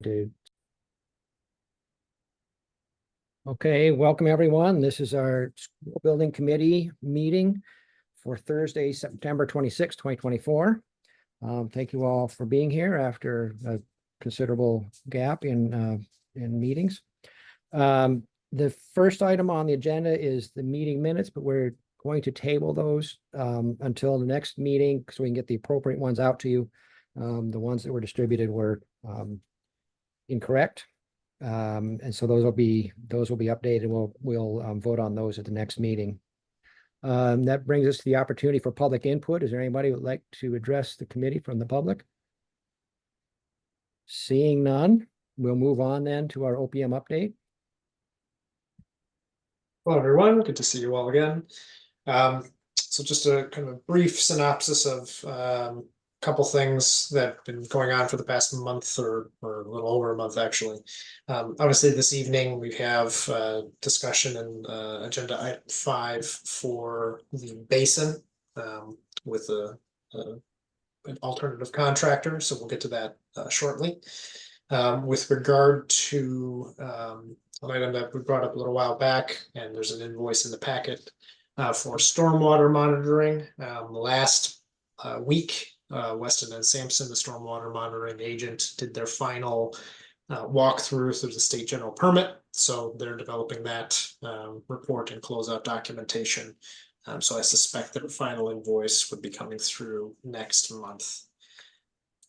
Dude. Okay, welcome everyone. This is our school building committee meeting for Thursday, September 26, 2024. Thank you all for being here after a considerable gap in meetings. The first item on the agenda is the meeting minutes, but we're going to table those until the next meeting so we can get the appropriate ones out to you. The ones that were distributed were incorrect. And so those will be updated. We'll vote on those at the next meeting. That brings us to the opportunity for public input. Is there anybody who would like to address the committee from the public? Seeing none, we'll move on then to our OPM update. Hello, everyone. Good to see you all again. So just a kind of brief synopsis of couple things that have been going on for the past month or a little over a month, actually. Obviously, this evening we have discussion and agenda item 5 for the basin with an alternative contractor. So we'll get to that shortly. With regard to an item that we brought up a little while back, and there's an invoice in the packet for stormwater monitoring. Last week, Weston and Sampson, the stormwater monitoring agent, did their final walkthrough through the state general permit. So they're developing that report and closeout documentation. So I suspect that a final invoice would be coming through next month.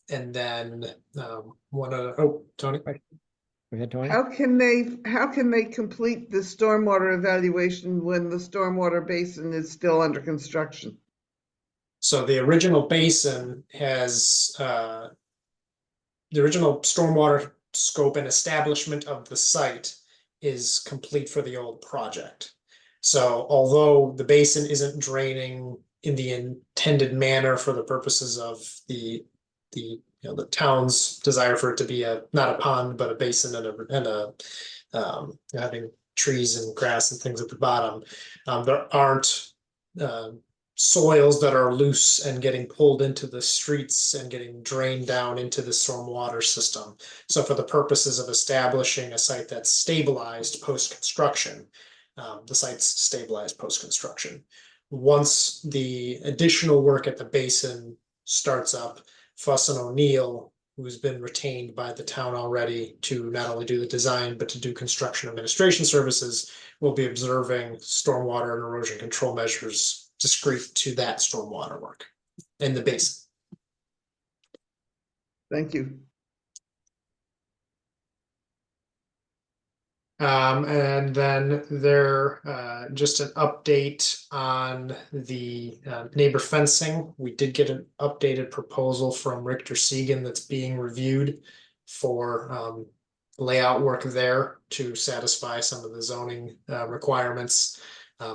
And then Tony. Go ahead, Tony. How can they complete the stormwater evaluation when the stormwater basin is still under construction? So the original basin has the original stormwater scope and establishment of the site is complete for the old project. So although the basin isn't draining in the intended manner for the purposes of the town's desire for it to be not a pond but a basin and having trees and grass and things at the bottom, there aren't soils that are loose and getting pulled into the streets and getting drained down into the stormwater system. So for the purposes of establishing a site that's stabilized post-construction, the site's stabilized post-construction. Once the additional work at the basin starts up, Fuss and O'Neill, who's been retained by the town already to not only do the design, but to do construction administration services, will be observing stormwater and erosion control measures discrete to that stormwater work in the basin. Thank you. And then there, just an update on the neighbor fencing. We did get an updated proposal from Richter Segan that's being reviewed for layout work there to satisfy some of the zoning requirements.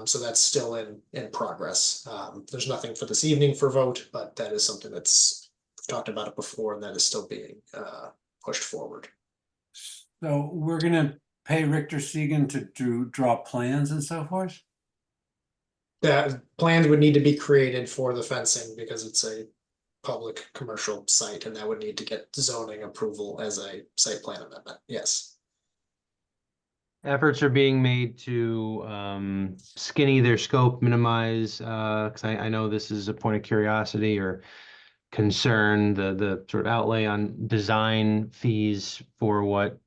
So that's still in progress. There's nothing for this evening for vote, but that is something that's talked about it before, and that is still being pushed forward. So we're gonna pay Richter Segan to draw plans and so forth? That plans would need to be created for the fencing because it's a public commercial site, and that would need to get zoning approval as a site plan amendment. Yes. Efforts are being made to skinny their scope, minimize, because I know this is a point of curiosity or concern, the sort of outlay on design fees for what,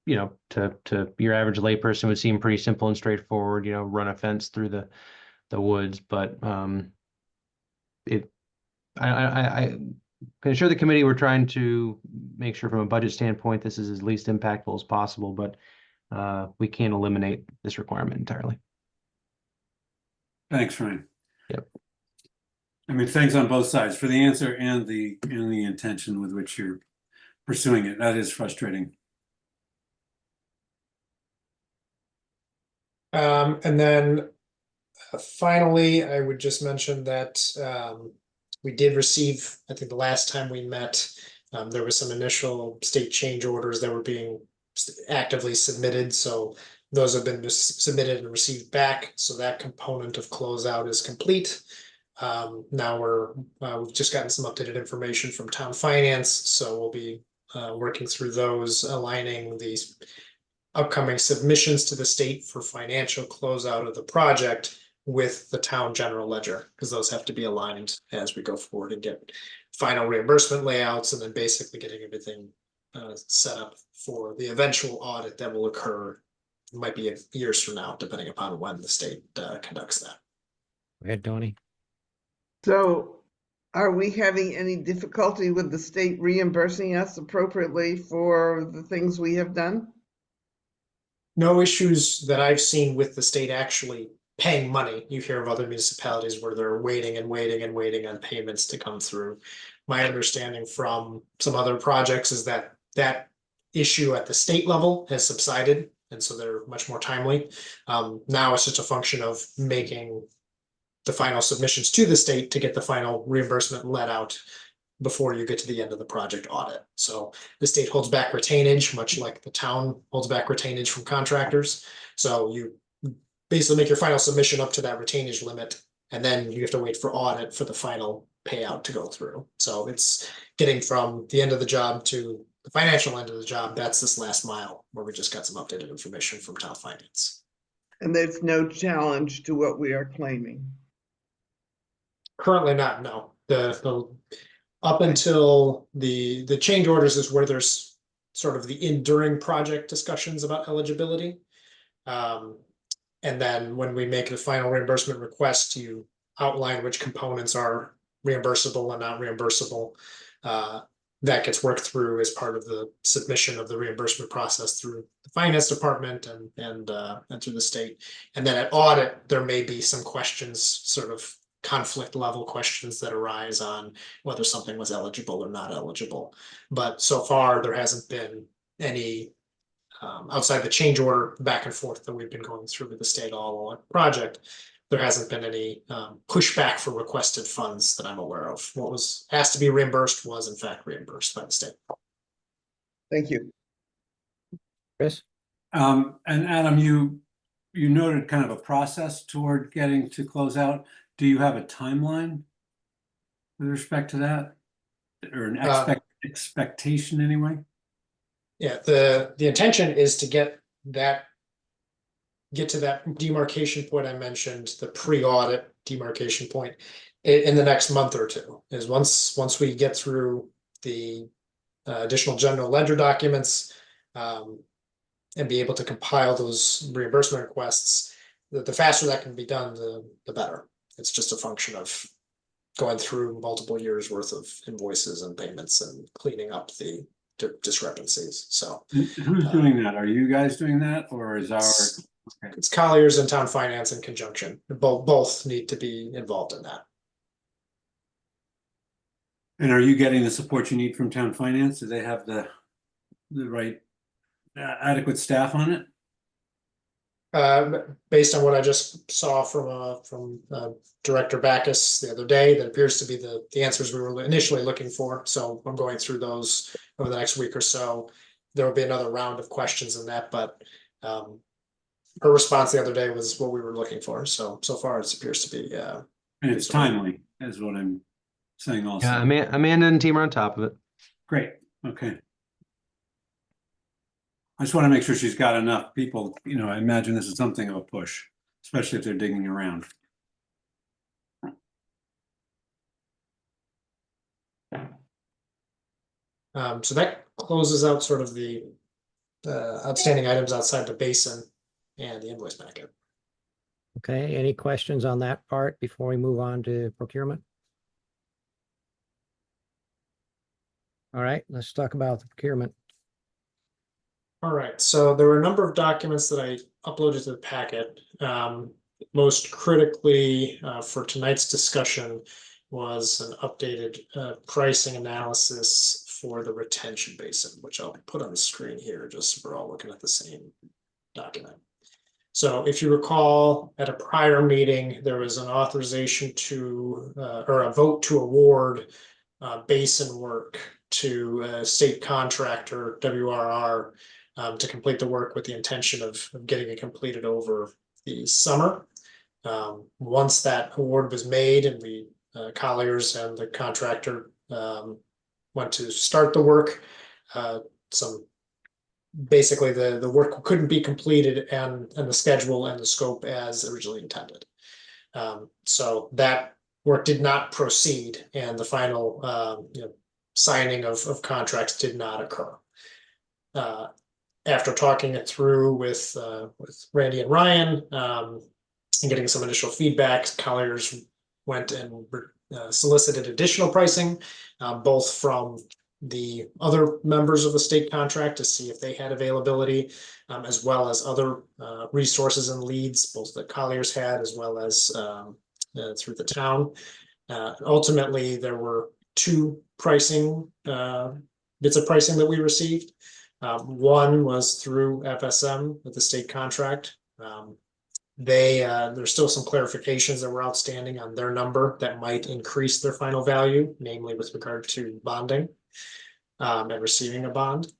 to your average layperson would seem pretty simple and straightforward, run a fence through the woods. But I can assure the committee we're trying to make sure from a budget standpoint this is as least impactful as possible, but we can't eliminate this requirement entirely. Thanks, Ryan. Yep. I mean, thanks on both sides for the answer and the intention with which you're pursuing it. That is frustrating. And then finally, I would just mention that we did receive, I think the last time we met, there was some initial state change orders that were being actively submitted. So those have been submitted and received back. So that component of closeout is complete. Now we've just gotten some updated information from town finance. So we'll be working through those, aligning these upcoming submissions to the state for financial closeout of the project with the town general ledger, because those have to be aligned as we go forward and get final reimbursement layouts, and then basically getting everything set up for the eventual audit that will occur. It might be years from now, depending upon when the state conducts that. Go ahead, Tony. So are we having any difficulty with the state reimbursing us appropriately for the things we have done? No issues that I've seen with the state actually paying money. You hear of other municipalities where they're waiting and waiting and waiting on payments to come through. My understanding from some other projects is that that issue at the state level has subsided, and so they're much more timely. Now it's just a function of making the final submissions to the state to get the final reimbursement let out before you get to the end of the project audit. So the state holds back retainage, much like the town holds back retainage from contractors. So you basically make your final submission up to that retainage limit, and then you have to wait for audit for the final payout to go through. So it's getting from the end of the job to the financial end of the job. That's this last mile where we just got some updated information from town finance. And there's no challenge to what we are claiming. Currently not, no. The up until the change orders is where there's sort of the enduring project discussions about eligibility. And then when we make the final reimbursement request, you outline which components are reimbursable and not reimbursable. That gets worked through as part of the submission of the reimbursement process through the finance department and through the state. And then at audit, there may be some questions, sort of conflict level questions that arise on whether something was eligible or not eligible. But so far, there hasn't been any outside the change order back and forth that we've been going through with the state all along the project. There hasn't been any pushback for requested funds that I'm aware of. What was asked to be reimbursed was in fact reimbursed by the state. Thank you. Chris? And Adam, you noted kind of a process toward getting to close out. Do you have a timeline with respect to that? Or an expectation anyway? Yeah, the intention is to get to that demarcation point I mentioned, the pre-audit demarcation point in the next month or two. Is once we get through the additional general ledger documents and be able to compile those reimbursement requests, the faster that can be done, the better. It's just a function of going through multiple years worth of invoices and payments and cleaning up the discrepancies. So Who's doing that? Are you guys doing that, or is our? Okay. It's Colliers and town finance in conjunction. Both need to be involved in that. And are you getting the support you need from town finance? Do they have the right adequate staff on it? Based on what I just saw from Director Backus the other day, that appears to be the answers we were initially looking for. So I'm going through those over the next week or so. There will be another round of questions in that, but her response the other day was what we were looking for. So far it appears to be And it's timely, is what I'm saying also. Yeah, Amanda and team are on top of it. Great, okay. I just want to make sure she's got enough people, I imagine this is something of a push, especially if they're digging around. So that closes out sort of the outstanding items outside the basin and the invoice packet. Okay, any questions on that part before we move on to procurement? All right, let's talk about the procurement. All right, so there were a number of documents that I uploaded to the packet. Most critically for tonight's discussion was an updated pricing analysis for the retention basin, which I'll put on the screen here just so we're all looking at the same document. So if you recall, at a prior meeting, there was an authorization to or a vote to award basin work to a state contractor, WRR, to complete the work with the intention of getting it completed over the summer. Once that award was made and we Colliers and the contractor went to start the work, some, basically the work couldn't be completed and the schedule and the scope as originally intended. So that work did not proceed, and the final signing of contracts did not occur. After talking it through with Randy and Ryan, and getting some initial feedback, Colliers went and solicited additional pricing, both from the other members of the state contract to see if they had availability, as well as other resources and leads, both that Colliers had as well as through the town. Ultimately, there were two pricing bits of pricing that we received. One was through FSM with the state contract. There's still some clarifications that were outstanding on their number that might increase their final value, namely with regard to bonding and receiving a bond.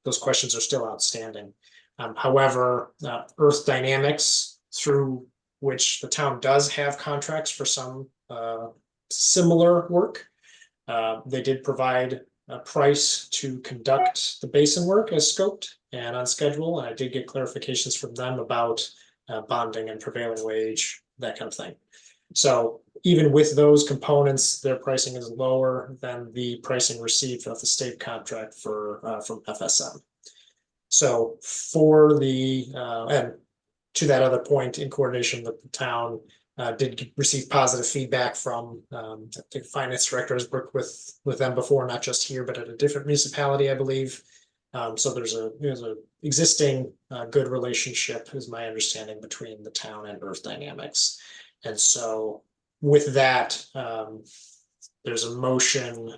Those questions are still outstanding. However, Earth Dynamics, through which the town does have contracts for some similar work, they did provide a price to conduct the basin work as scoped and on schedule. And I did get clarifications from them about bonding and prevailing wage, that kind of thing. So even with those components, their pricing is lower than the pricing received of the state contract for from FSM. So for the and to that other point, in coordination with the town, did receive positive feedback from the finance director has worked with them before, not just here, but at a different municipality, I believe. So there's a existing good relationship, is my understanding, between the town and Earth Dynamics. And so with that, there's a motion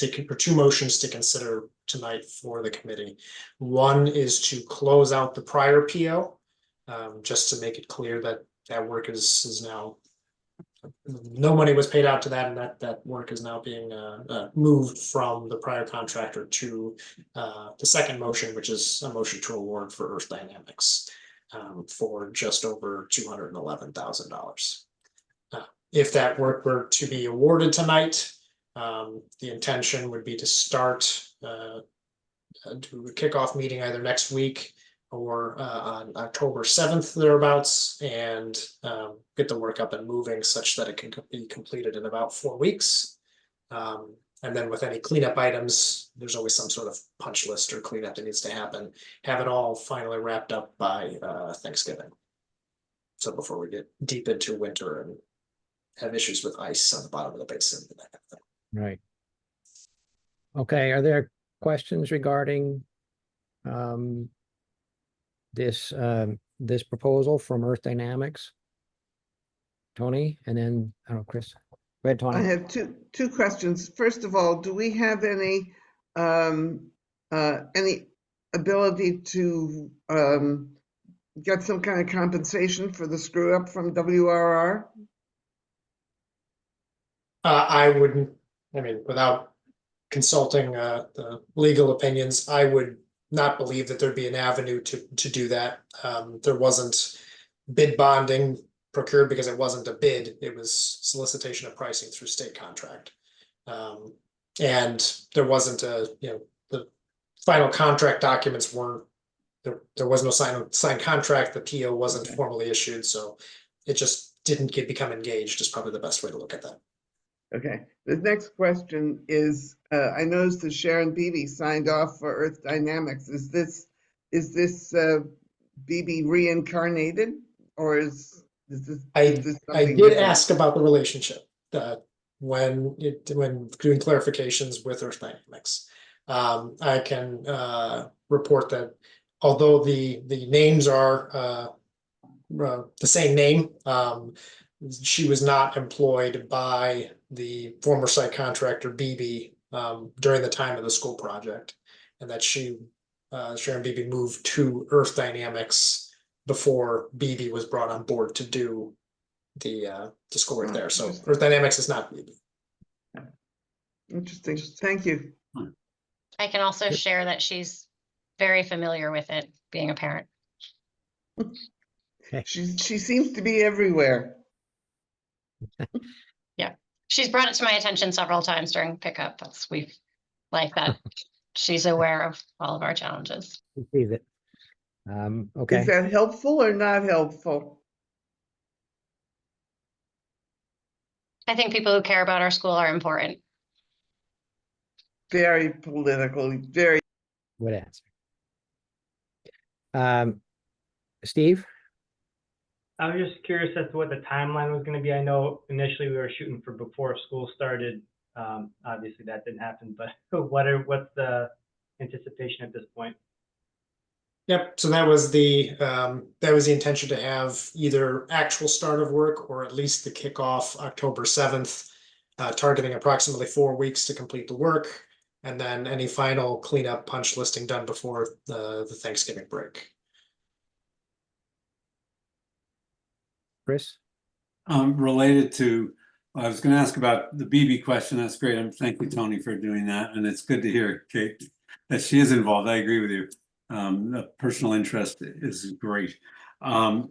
or two motions to consider tonight for the committee. One is to close out the prior PO, just to make it clear that that work is now, no money was paid out to that, and that work is now being moved from the prior contractor to the second motion, which is a motion to award for Earth Dynamics for just over $211,000. If that work were to be awarded tonight, the intention would be to start do a kickoff meeting either next week or on October 7th thereabouts, and get the work up and moving such that it can be completed in about 4 weeks. And then with any cleanup items, there's always some sort of punch list or cleanup that needs to happen. Have it all finally wrapped up by Thanksgiving. So before we get deep into winter and have issues with ice on the bottom of the basin. And that kind of thing. Right. Okay, are there questions regarding this proposal from Earth Dynamics? Tony, and then I don't know, Chris. Go ahead, Tony. I have two questions. First of all, do we have any ability to get some kind of compensation for the screw up from WRR? I wouldn't, I mean, without consulting the legal opinions, I would not believe that there'd be an avenue to do that. There wasn't bid bonding procured because it wasn't a bid, it was solicitation of pricing through state contract. And there wasn't the final contract documents weren't, there was no signed contract, the PO wasn't formally issued, so it just didn't become engaged is probably the best way to look at that. Okay, the next question is, I noticed that Sharon Beebe signed off for Earth Dynamics. Is this Beebe reincarnated, or is this I something did different? ask about the relationship when doing clarifications with Earth Dynamics. I can report that although the names are the same name, she was not employed by the former site contractor Beebe during the time of the school project, and that Sharon Beebe moved to Earth Dynamics before Beebe was brought on board to do the school work there. So Earth Dynamics is not Beebe. Interesting. Thank you. I can also share that she's very familiar with it, being a parent. She seems to be everywhere. Yeah, she's brought it to my attention several times during pickup. We like that she's aware of all of our challenges. Receive it. Okay. Is that helpful or not helpful? I think people who care about our school are important. Very political, very. Good answer. Steve? I was just curious as to what the timeline was going to be. I know initially we were shooting for before school started. Obviously that didn't happen, but what's the anticipation at this point? Yep, so that was the intention to have either actual start of work or at least the kickoff October 7th, targeting approximately 4 weeks to complete the work, and then any final cleanup punch listing done before the Thanksgiving break. Chris? Related to, I was gonna ask about the BB question. That's great. Thank you, Tony, for doing that. And it's good to hear, Kate, that she is involved. I agree with you. The personal interest is great. And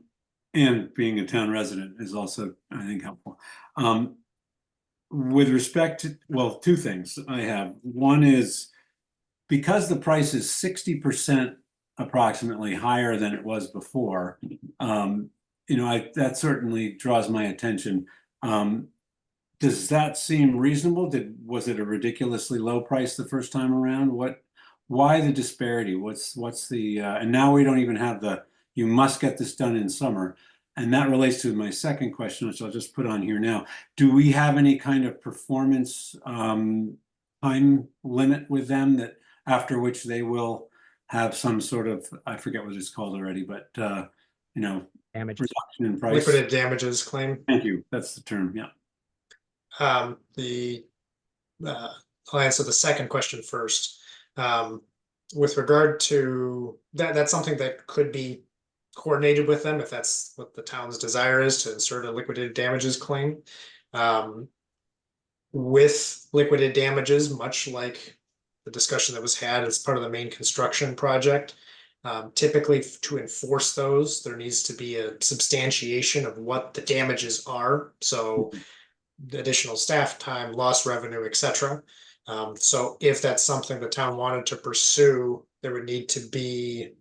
being a town resident is also, I think, helpful. With respect to, well, two things I have. One is because the price is 60% approximately higher than it was before, you know, that certainly draws my attention. Does that seem reasonable? Was it a ridiculously low price the first time around? Why the disparity? What's the and now we don't even have the you must get this done in summer. And that relates to my second question, which I'll just put on here now. Do we have any kind of performance time limit with them that after which they will have some sort of, I forget what it's called already, but you know, Damage. reduction in price? Liquidated damages claim. Thank you. That's the term. Yeah. I'll answer the second question first. With regard to that's something that could be coordinated with them if that's what the town's desire is, to insert a liquidated damages claim. With liquidated damages, much like the discussion that was had as part of the main construction project, typically to enforce those, there needs to be a substantiation of what the damages are. So additional staff time, lost revenue, etc. So if that's something the town wanted to pursue, there would need to be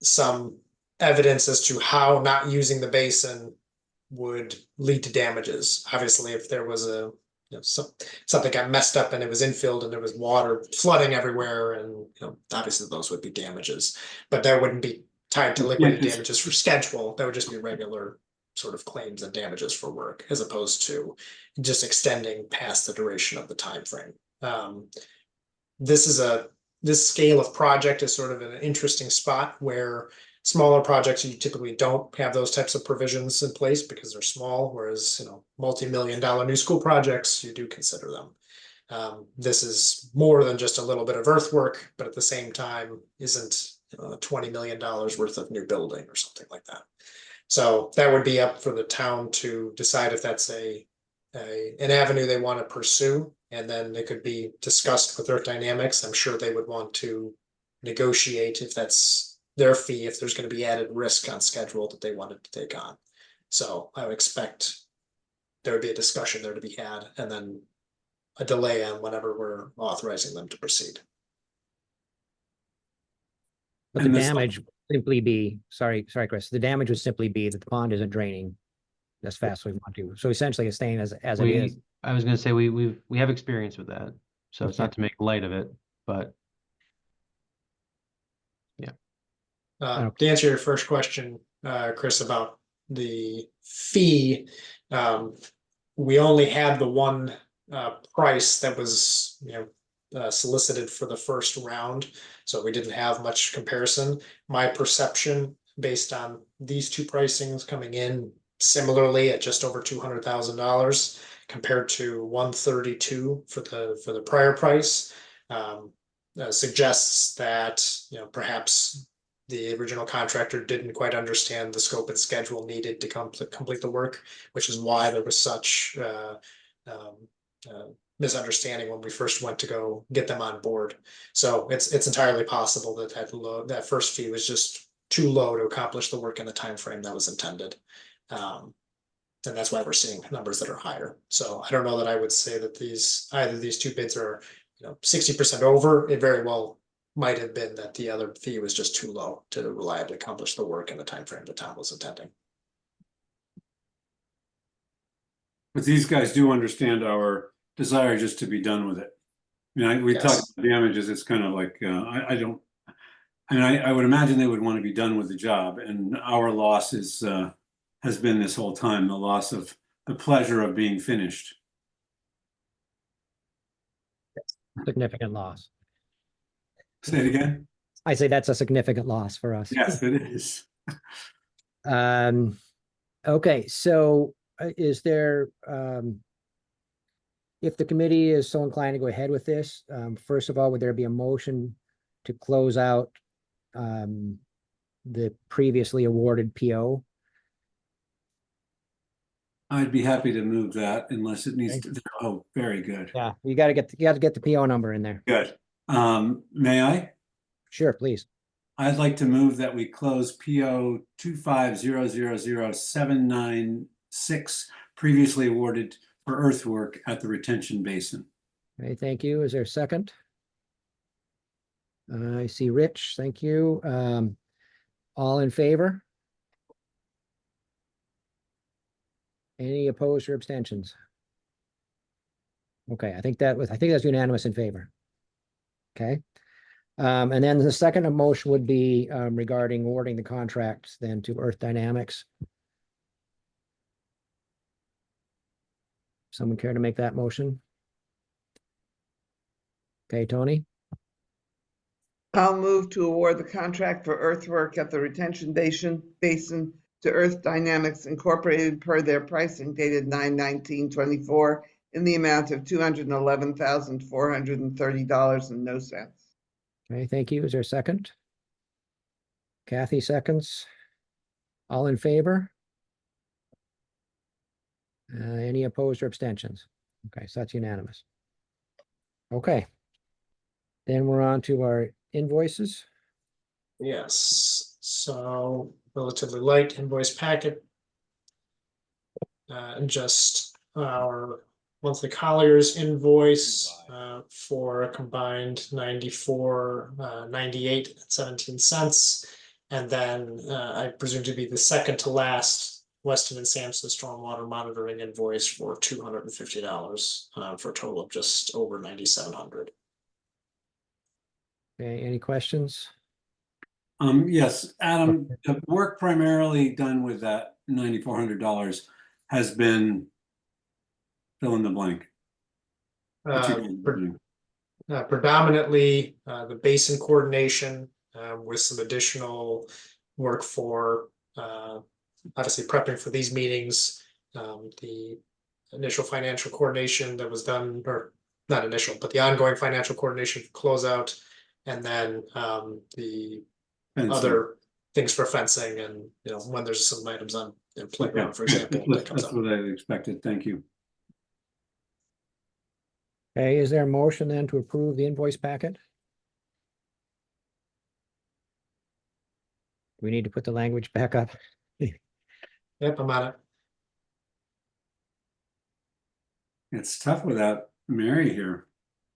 some evidence as to how not using the basin would lead to damages. Obviously, if there was something got messed up and it was infilled and there was water flooding everywhere, and obviously those would be damages, but that wouldn't be tied to liquidated damages for schedule. That would just be regular sort of claims and damages for work, as opposed to just extending past the duration of the time frame. This scale of project is sort of an interesting spot where smaller projects, you typically don't have those types of provisions in place because they're small, whereas multi-million-dollar new school projects, you do consider them. This is more than just a little bit of earthwork, but at the same time isn't $20 million worth of new building or something like that. So that would be up for the town to decide if that's an avenue they want to pursue, and then it could be discussed with Earth Dynamics. I'm sure they would want to negotiate if that's their fee, if there's going to be added risk on schedule that they wanted to take on. So I would expect there would be a discussion there to be had, and then a delay on whenever we're authorizing them to proceed. But the damage would simply be, sorry, Chris, the damage would simply be that the pond isn't draining as fast as we want to. So essentially it's staying as it is. I was gonna say, we have experience with that, so it's not to make light of it, but. Yeah. To answer your first question, Chris, about the fee, we only had the one price that was solicited for the first round, so we didn't have much comparison. My perception, based on these two pricings coming in similarly at just over $200,000 compared to $132 for the prior price, suggests that perhaps the original contractor didn't quite understand the scope and schedule needed to complete the work, which is why there was such misunderstanding when we first went to go get them on board. So it's entirely possible that that first fee was just too low to accomplish the work in the time frame that was intended. And that's why we're seeing numbers that are higher. So I don't know that I would say that either these two bids are 60% over, it very well might have been that the other fee was just too low to reliably accomplish the work in the time frame the town was intending. But these guys do understand our desire just to be done with it. We Yes. talked about damages, it's kind of like, I don't, I would imagine they would want to be done with the job, and our loss is, has been this whole time, the loss of the pleasure of being finished. Significant loss. Say it again? I say that's a significant loss for us. Yes, it is. Okay, so is there, if the committee is so inclined to go ahead with this, first of all, would there be a motion to close out the previously awarded PO? I'd be happy to move that unless it needs to, oh, very good. Yeah, you gotta get the PO number in there. Good. May I? Sure, please. I'd like to move that we close PO 250000796, previously awarded for earthwork at the retention basin. Okay, thank you. Is there a second? I see Rich, thank you. All in favor? Any opposed or abstentions? Okay, I think that's unanimous in favor. Okay. And then the second motion would be regarding awarding the contracts then to Earth Dynamics. Someone care to make that motion? Okay, Tony, I'll move to award the contract for earthwork at the retention basin to Earth Dynamics Incorporated per their pricing dated 9/19/24 in the amount of $211,430.00. okay, thank you. Is there a second? Kathy seconds. All in favor? Any opposed or abstentions? Okay, so that's unanimous. Okay. Then we're on to our invoices. Yes, so relatively light invoice packet. Just our monthly Colliers invoice for a combined 94.98 and then I presume to be the second to last Weston and Sampson stormwater monitoring invoice for $250 for a total of just over $9,700. Okay, any questions? Yes, Adam, the work primarily done with that $9,400 has been fill in the blank. Predominantly the basin coordination with some additional work for obviously prepping for these meetings. The initial financial coordination that was done, or not initial, but the ongoing financial coordination for closeout, and then the Fencing. other things for fencing, and when there's some items on playground, for example, that comes That's up. what I expected. Thank you. Okay, is there a motion then to approve the invoice packet? We need to put the language back up. Yep, I'm on it. It's tough without Mary here.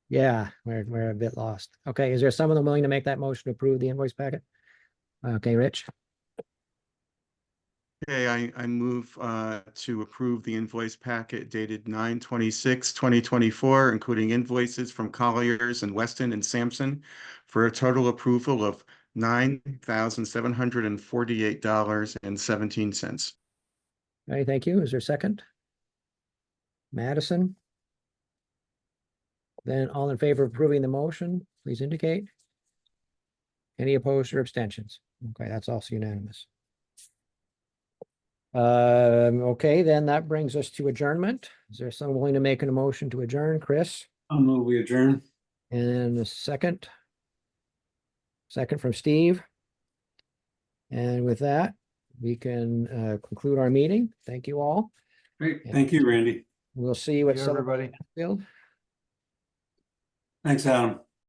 Yeah, we're a bit lost. Okay, is there someone willing to make that motion to approve the invoice packet? Okay, Rich, Okay, I move to approve the invoice packet dated 9/26/2024, including invoices from Colliers and Weston and Sampson for a total approval of $9,748.17. okay, thank you. Is there a second? Madison? Then all in favor of approving the motion, please indicate. Any opposed or abstentions? Okay, that's also unanimous. Okay, then that brings us to adjournment. Is there someone willing to make a motion to adjourn? Chris? I'll move we adjourn. And a second. Second from Steve. And with that, we can conclude our meeting. Thank you all. Great. Thank you, Randy. We'll see you at Thank you, everybody. Field. Thanks, Adam.